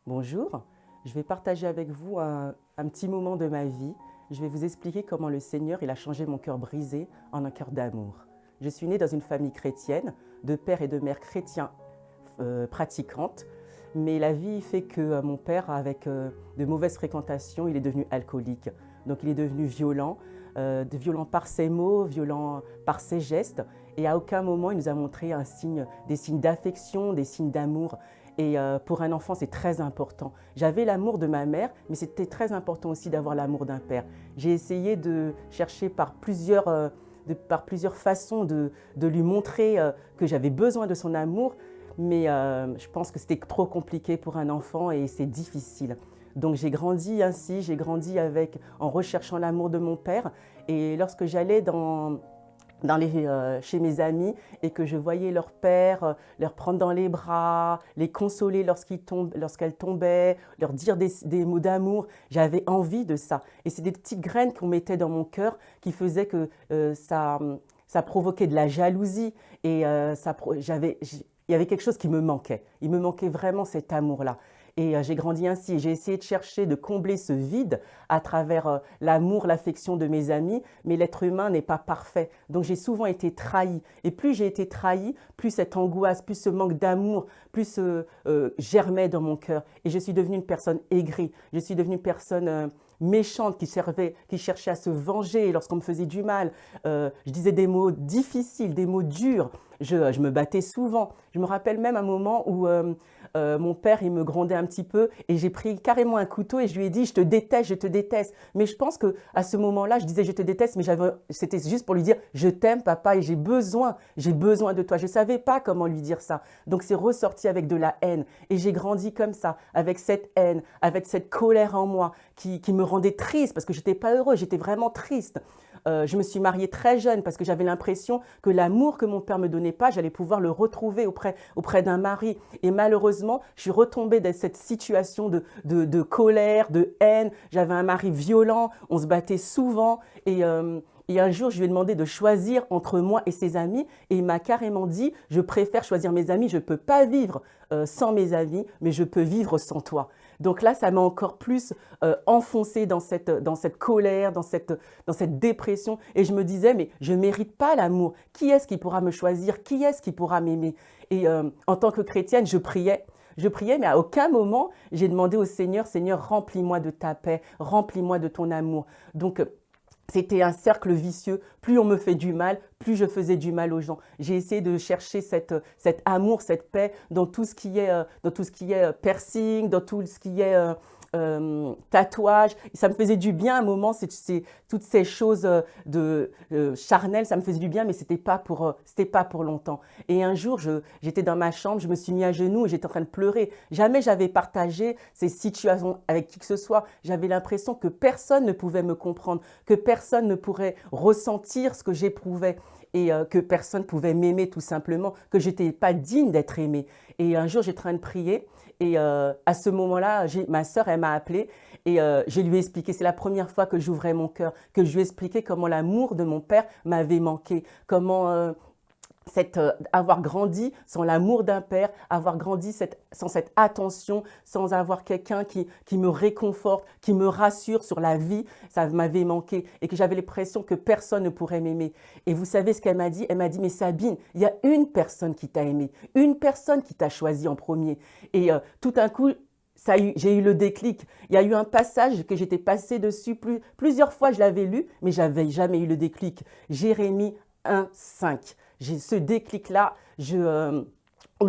Bonjour, je vais partager avec vous un petit moment de ma vie. Je vais vous expliquer comment le Seigneur il a changé mon cœur brisé en un cœur d'amour. Je suis née dans une famille chrétienne, de père et de mère chrétiens pratiquantes, mais la vie fait que mon père, avec de mauvaises fréquentations, il est devenu alcoolique. Donc il est devenu violent, violent par ses mots, violent par ses gestes, et à aucun moment il nous a montré des signes d'affection, des signes d'amour. Et pour un enfant, c'est très important. J'avais l'amour de ma mère, mais c'était très important aussi d'avoir l'amour d'un père. J'ai essayé de chercher par plusieurs façons de lui montrer que j'avais besoin de son amour, mais je pense que c'était trop compliqué pour un enfant et c'est difficile. Donc j'ai grandi ainsi, en recherchant l'amour de mon père. Et lorsque j'allais chez mes amis et que je voyais leur père leur prendre dans les bras, les consoler lorsqu'elles tombaient, leur dire des mots d'amour, j'avais envie de ça. Et c'est des petites graines qu'on mettait dans mon cœur qui faisaient que ça provoquait de la jalousie et il y avait quelque chose qui me manquait. Il me manquait vraiment cet amour-là. Et j'ai grandi ainsi et j'ai essayé de chercher de combler ce vide à travers l'amour, l'affection de mes amis, mais l'être humain n'est pas parfait. Donc j'ai souvent été trahi. Et plus j'ai été trahi, plus cette angoisse, plus ce manque d'amour, plus germait dans mon cœur. Et je suis devenue une personne aigrie. Je suis devenue une personne méchante qui cherchait à se venger lorsqu'on me faisait du mal. Je disais des mots difficiles, des mots durs. Je me battais souvent. Je me rappelle même un moment où mon père il me grondait un petit peu et j'ai pris carrément un couteau et je lui ai dit je te déteste, je te déteste. Mais je pense qu'à ce moment-là, je disais je te déteste, mais c'était juste pour lui dire je t'aime papa et j'ai besoin de toi. Je ne savais pas comment lui dire ça. Donc c'est ressorti avec de la haine et j'ai grandi comme ça, avec cette haine, avec cette colère en moi qui me rendait triste parce que je n'étais pas heureuse, j'étais vraiment triste. Je me suis mariée très jeune parce que j'avais l'impression que l'amour que mon père me donnait pas, j'allais pouvoir le retrouver auprès d'un mari. Et malheureusement, je suis retombée dans cette situation de colère, de haine. J'avais un mari violent, on se battait souvent et un jour, je lui ai demandé de choisir entre moi et ses amis et il m'a carrément dit, je préfère choisir mes amis, je ne peux pas vivre sans mes amis, mais je peux vivre sans toi. Donc là, ça m'a encore plus enfoncée dans cette colère, dans cette dépression. Et je me disais, mais je ne mérite pas l'amour. Qui est-ce qui pourra me choisir? Qui est-ce qui pourra m'aimer? Et en tant que chrétienne, je priais. Je priais, mais à aucun moment, j'ai demandé au Seigneur, Seigneur, remplis-moi de ta paix, remplis-moi de ton amour. Donc, c'était un cercle vicieux. Plus on me fait du mal, plus je faisais du mal aux gens. J'ai essayé de chercher cet amour, cette paix dans tout ce qui est piercing, dans tout ce qui est tatouage. Et ça me faisait du bien à un moment, toutes ces choses charnelles, ça me faisait du bien, mais c'était pas pour longtemps. Et un jour, j'étais dans ma chambre, je me suis mis à genoux et j'étais en train de pleurer. Jamais j'avais partagé ces situations avec qui que ce soit. J'avais l'impression que personne ne pouvait me comprendre, que personne ne pourrait ressentir ce que j'éprouvais et que personne ne pouvait m'aimer tout simplement, que je n'étais pas digne d'être aimée. Et un jour, j'étais en train de prier et à ce moment-là, ma sœur, elle m'a appelée et je lui ai expliqué, c'est la première fois que j'ouvrais mon cœur, que je lui ai expliqué comment l'amour de mon père m'avait manqué, comment avoir grandi sans l'amour d'un père, avoir grandi sans cette attention, sans avoir quelqu'un qui me réconforte, qui me rassure sur la vie, ça m'avait manqué et que j'avais l'impression que personne ne pourrait m'aimer. Et vous savez ce qu'elle m'a dit? Elle m'a dit, mais Sabine, il y a une personne qui t'a aimé, une personne qui t'a choisi en premier. Et tout d'un coup, j'ai eu le déclic. Il y a eu un passage que j'étais passée dessus plusieurs fois, je l'avais lu, mais j'avais jamais eu le déclic. Jérémie 1,5. J'ai ce déclic-là, le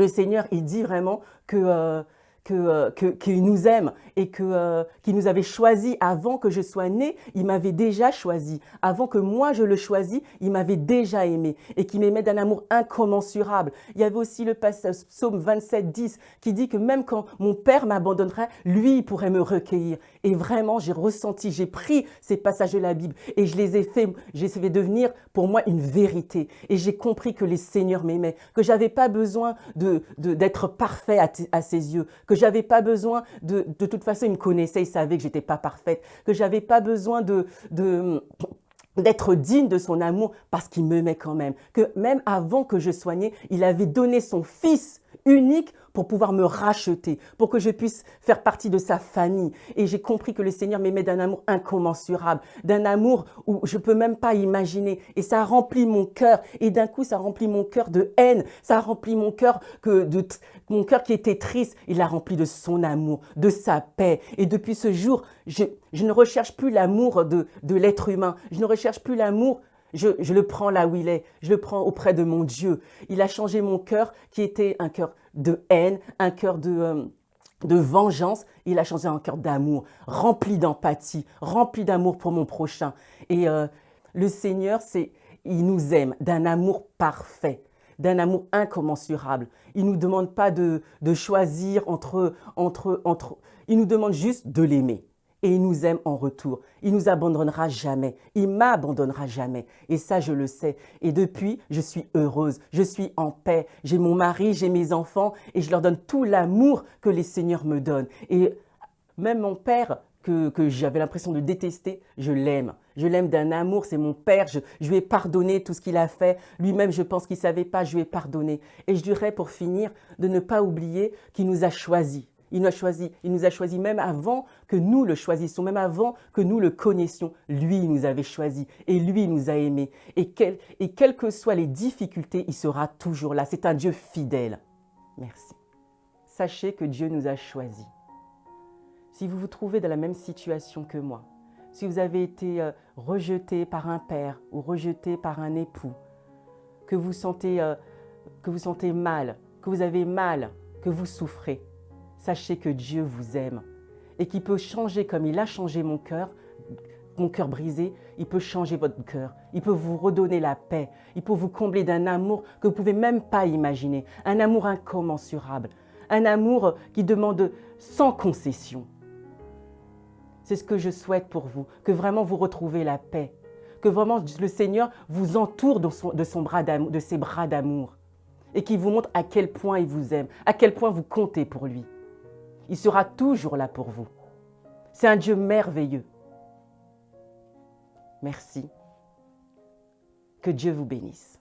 Seigneur, il dit vraiment qu'il nous aime et qu'il nous avait choisis avant que je sois née, il m'avait déjà choisi. Avant que moi je le choisisse, il m'avait déjà aimé et qu'il m'aimait d'un amour incommensurable. Il y avait aussi le passage Psaume 27, 10 qui dit que même quand mon père m'abandonnerait, lui, il pourrait me recueillir. Et vraiment, j'ai pris ces passages de la Bible et j'ai fait devenir pour moi une vérité. Et j'ai compris que le Seigneur m'aimait, que j'avais pas besoin d'être parfait à ses yeux, que j'avais pas besoin de toute façon, il me connaissait, il savait que j'étais pas parfaite, que j'avais pas besoin d'être digne de son amour parce qu'il m'aimait quand même, que même avant que je sois née, il avait donné son fils unique pour pouvoir me racheter, pour que je puisse faire partie de sa famille. Et j'ai compris que le Seigneur m'aimait d'un amour incommensurable, d'un amour où je ne peux même pas imaginer. Et ça a rempli mon cœur. Et d'un coup, ça a rempli mon cœur de haine. Ça a rempli mon cœur mon cœur qui était triste. Il l'a rempli de son amour, de sa paix. Et depuis ce jour, je ne recherche plus l'amour de l'être humain. Je ne recherche plus l'amour. Je le prends là où il est, je le prends auprès de mon Dieu. Il a changé mon cœur qui était un cœur de haine, un cœur de vengeance. Il a changé un cœur d'amour, rempli d'empathie, rempli d'amour pour mon prochain. Et le Seigneur, il nous aime d'un amour parfait, d'un amour incommensurable. Il ne nous demande pas de choisir il nous demande juste de l'aimer. Et il nous aime en retour. Il nous abandonnera jamais. Il m'abandonnera jamais. Et ça, je le sais. Et depuis, je suis heureuse. Je suis en paix. J'ai mon mari, j'ai mes enfants et je leur donne tout l'amour que les Seigneurs me donnent. Et même mon père, que j'avais l'impression de détester, je l'aime. Je l'aime d'un amour, c'est mon père. Je lui ai pardonné tout ce qu'il a fait. Lui-même, je pense qu'il ne savait pas, je lui ai pardonné. Et je dirais, pour finir, de ne pas oublier qu'il nous a choisis. Il nous a choisis même avant que nous le choisissions, même avant que nous le connaissions. Lui, il nous avait choisis et lui, il nous a aimés. Et quelles que soient les difficultés, il sera toujours là. C'est un Dieu fidèle. Merci. Sachez que Dieu nous a choisis. Si vous vous trouvez dans la même situation que moi, si vous avez été rejeté par un père ou rejeté par un époux, que vous sentez mal, que vous avez mal, que vous souffrez, sachez que Dieu vous aime et qu'il peut changer comme il a changé mon cœur brisé, il peut changer votre cœur, il peut vous redonner la paix, il peut vous combler d'un amour que vous ne pouvez même pas imaginer, un amour incommensurable, un amour qui demande sans concession. C'est ce que je souhaite pour vous, que vraiment vous retrouvez la paix, que vraiment le Seigneur vous entoure de ses bras d'amour et qu'il vous montre à quel point il vous aime, à quel point vous comptez pour lui. Il sera toujours là pour vous. C'est un Dieu merveilleux. Merci. Que Dieu vous bénisse.